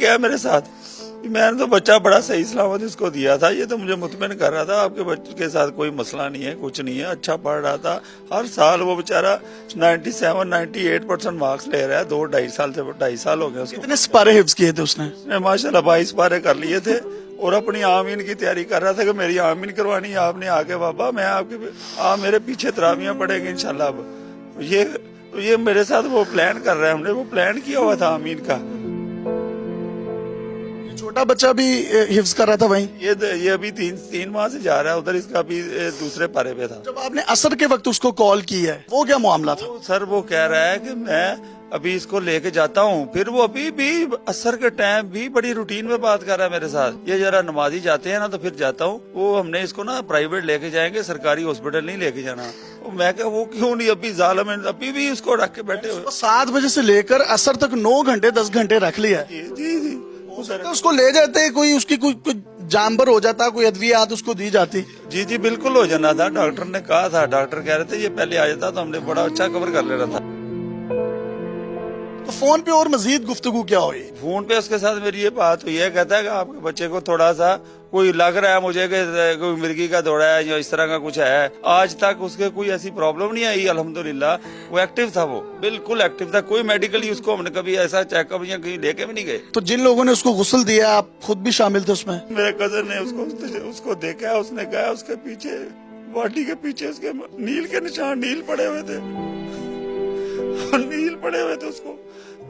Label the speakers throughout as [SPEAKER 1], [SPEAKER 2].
[SPEAKER 1] क्या मेरे साथ मैंने तो बच्चा बड़ा सही सलामत इसको दिया था। ये तो मुझे मुतमिन कर रहा था आपके बच्चे के साथ कोई मसला नहीं है, कुछ नहीं है, अच्छा पढ़ रहा था। हर साल वो बेचारा 97-98% मार्क्स ले रहा है। 2-2.5 साल हो गए उसको।
[SPEAKER 2] कितने सिपारे हिफ्ज किए थे उसने?
[SPEAKER 1] माशाल्लाह 22 पारे कर लिए थे और अपनी आमीन की तैयारी कर रहा था कि मेरी आमीन करवानी है आपने आके बाबा, मैं आपके आप मेरे पीछे तरावियां पड़ेंगी इंशाल्लाह। अब ये मेरे साथ वो प्लान कर रहे हैं, हमने वो प्लान किया हुआ था आमीन का।
[SPEAKER 2] छोटा बच्चा भी हिफ्ज कर रहा था वहीं?
[SPEAKER 1] ये अभी तीन माह से जा रहा है उधर, इसका अभी दूसरे पारे पे था।
[SPEAKER 2] जब आपने असर के वक्त उसको कॉल की है, वो क्या मामला था?
[SPEAKER 1] सर वो कह रहा है कि मैं अभी इसको लेके जाता हूँ, फिर वो अभी भी असर के टाइम भी बड़ी रूटीन में बात कर रहा है मेरे साथ। ये जरा नमाजी जाते हैं ना तो फिर जाता हूँ, वो हमने इसको ना प्राइवेट लेके जाएंगे, सरकारी हॉस्पिटल नहीं लेके जाना। मैं क्या वो क्यों नहीं, अभी जालिम है, अभी भी उसको रख के बैठे हुए।
[SPEAKER 2] 7 बजे से लेकर असर तक 9 घंटे 10 घंटे रख लिया है।
[SPEAKER 1] जी
[SPEAKER 2] तो उसको ले जाते, कोई उसकी कोई जानबर हो जाता, कोई अद्वियात उसको दी जाती।
[SPEAKER 1] जी बिल्कुल हो जाना था। डॉक्टर ने कहा था, डॉक्टर कह रहे थे ये पहले आ जाता तो हमने बड़ा अच्छा कवर कर लेना था।
[SPEAKER 2] तो फोन पे और मजीद गुफ्तगू क्या हुई?
[SPEAKER 1] फोन पे उसके साथ मेरी ये बात हुई है, कहता है कि आपके बच्चे को थोड़ा सा कोई लग रहा है मुझे कि कोई मिर्गी का दौड़ा है या इस तरह का कुछ है। आज तक उसके कोई ऐसी प्रॉब्लम नहीं आई अल्हम्दुलिल्लाह। वो एक्टिव था, वो बिल्कुल एक्टिव था। कोई मेडिकली उसको हमने कभी ऐसा चेकअप या कहीं लेके भी नहीं गए।
[SPEAKER 2] तो जिन लोगों ने उसको गुस्ल दिया, आप खुद भी शामिल थे उसमें?
[SPEAKER 1] मेरे कजन ने उसको देखा, उसने कहा उसके पीछे बॉडी के पीछे उसके नील के निशान नील पड़े हुए थे नील पड़े हुए थे उसको,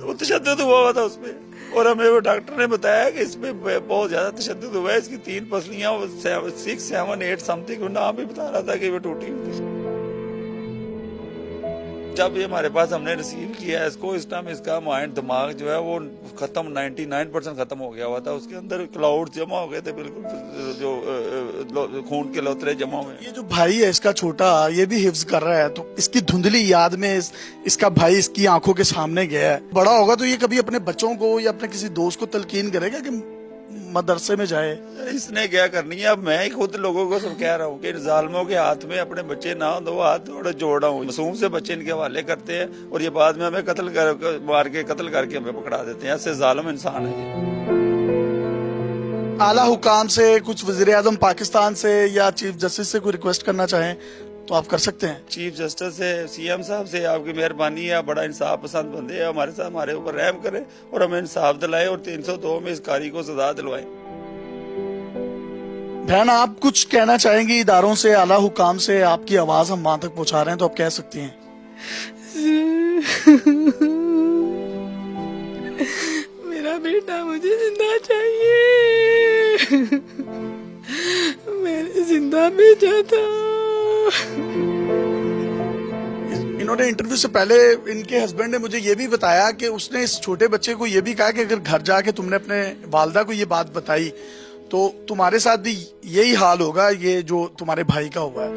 [SPEAKER 1] वो तशद्दुद हुआ था उसमें। और हमें वो डॉक्टर ने बताया कि इसमें बहुत ज्यादा तशद्दुद हुआ है। इसकी 3 पसलियां 6, 7, 8 समथिंग नाम भी बता रहा था कि वो टूटी हुई थी। जब ये हमारे पास हमने रिसीव किया इसको, इस टाइम इसका माइंड दिमाग जो है वो खत्म 99% खत्म हो गया हुआ था। उसके अंदर क्लाउड जमा हो गए थे बिल्कुल, जो खून के लोतरे जमा हुए।
[SPEAKER 2] ये जो भाई है इसका छोटा, ये भी हिफ्ज कर रहा है, तो इसकी धुंधली याद में इसका भाई इसकी आंखों के सामने गया है। बड़ा होगा तो ये कभी अपने बच्चों को या अपने किसी दोस्त को तलकीन करेगा कि मदरसे में जाए?
[SPEAKER 1] इसने क्या करनी है। अब मैं ही खुद लोगों को सब कह रहा हूँ कि इन जालिमों के हाथ में अपने बच्चे ना दो, हाथ थोड़ा जोड़ रहा हूँ। मासूम से बच्चे इनके हवाले करते हैं और ये बाद में हमें मार के कत्ल करके हमें पकड़ा देते हैं। ऐसे जालिम इंसान है ये।
[SPEAKER 2] आला हुकाम से, कुछ वजीर आजम पाकिस्तान से या चीफ जस्टिस से कोई रिक्वेस्ट करना चाहें तो आप कर सकते हैं।
[SPEAKER 1] चीफ जस्टिस से, सीएम साहब से आपकी मेहरबानी है, बड़ा इंसाफ पसंद बंदे हैं, हमारे साथ हमारे ऊपर रहम करें और हमें इंसाफ दिलाएं और 302 में इस कारी को सजा दिलवाएं।
[SPEAKER 2] बहन, आप कुछ कहना चाहेंगी इदारों से, आला हुकाम से? आपकी आवाज हम वहां तक पहुंचा रहे हैं तो आप कह सकती हैं।
[SPEAKER 3] मेरा बेटा मुझे जिंदा चाहिए, मैंने जिंदा भेजा था।
[SPEAKER 2] इन्होंने इंटरव्यू से पहले इनके हस्बैंड ने मुझे ये भी बताया कि उसने इस छोटे बच्चे को ये भी कहा कि अगर घर जाके तुमने अपने वालिदा को ये बात बताई तो तुम्हारे साथ भी यही हाल होगा, ये जो तुम्हारे भाई का हुआ है।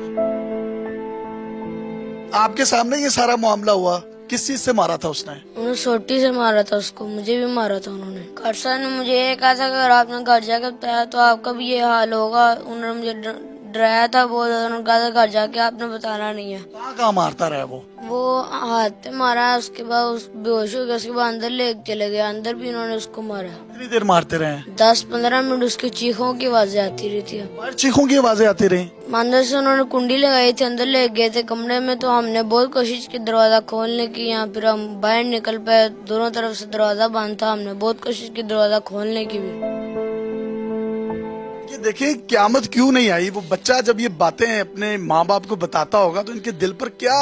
[SPEAKER 2] आपके सामने ये सारा मामला हुआ। किस चीज से मारा था उसने?
[SPEAKER 3] उन्होंने सोटी से मारा था उसको, मुझे भी मारा था उन्होंने। खरसा ने मुझे ये कहा था कि अगर आपने घर जाकर बताया तो आपका भी ये हाल होगा। उन्होंने मुझे डराया था बहुत ज्यादा। उन्होंने कहा था घर जाके आपने बताना नहीं है।
[SPEAKER 2] कहाँ मारता रहा
[SPEAKER 3] वो हाथ पे मारा, उसके बाद उस बेहोश हो गया, उसके बाद अंदर ले चले गए। अंदर भी उन्होंने उसको मारा।
[SPEAKER 2] कितनी देर मारते रहे?
[SPEAKER 3] 10-15 मिनट उसकी चीखों की आवाजें आती रही थी।
[SPEAKER 2] चीखों की आवाजें आती रही।
[SPEAKER 3] अंदर से उन्होंने कुंडी लगाई थी, अंदर ले गए थे कमरे में। तो हमने बहुत कोशिश की दरवाजा खोलने की, या फिर हम बाहर निकल पाए। दोनों तरफ से दरवाजा बंद था। हमने बहुत कोशिश की दरवाजा खोलने की भी।
[SPEAKER 2] देखिए, क्यामत क्यों नहीं आई। वो बच्चा जब ये बातें अपने माँ बाप को बताता होगा तो इनके दिल पर क्या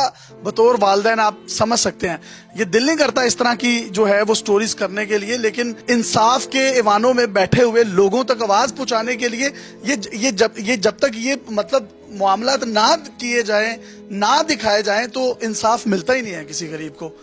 [SPEAKER 2] बतौर वालिदैन आप समझ सकते हैं। ये दिल नहीं करता इस तरह की जो है वो स्टोरीज करने के लिए, लेकिन इंसाफ के ऐवानों में बैठे हुए लोगों तक आवाज पहुंचाने के लिए ये जब तक ये मतलब मामला ना किए जाए, ना दिखाए जाए, तो इंसाफ मिलता ही नहीं है किसी गरीब को।